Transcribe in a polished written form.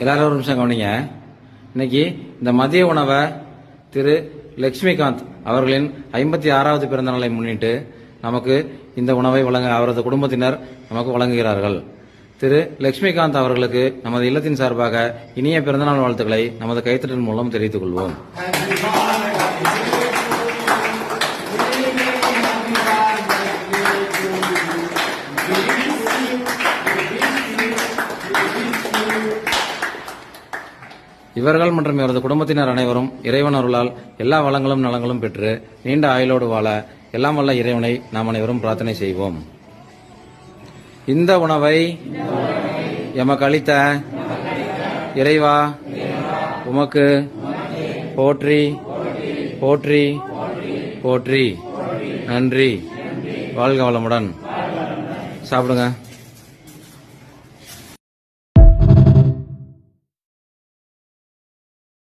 எல்லாரும் ஒரு நிமிஷம் கவனிங்க. இன்னைக்கு இந்த மதிய உணவை திரு லட்சுமிகாந்த் அவர்களின் 56வது பிறந்த நாளை முன்னிட்டு நமக்கு இந்த உணவை வழங்க அவரது குடும்பத்தினர் நமக்கு வழங்குகிறார்கள். திரு லட்சுமிகாந்த் அவர்களுக்கு நமது இல்லத்தின் சார்பாக இனிய பிறந்தநாள் வாழ்த்துக்களை நமது கைத்தட்டல் மூலம் தெரிவித்துக் கொள்வோம். இவர்கள் மற்றும் இவரது குடும்பத்தினர் அனைவரும் இறைவன் அருளால் எல்லா வளங்களும் நலங்களும் பெற்று நீண்ட ஆயுளோடு வாழ எல்லாம் வல்ல இறைவனை நாம் அனைவரும் பிரார்த்தனை செய்வோம். இந்த உணவை எமக்கு அளித்த இறைவா உமக்கு போற்றி போற்றி போற்றி. நன்றி. வாழ்க வளமுடன். சாப்பிடுங்க.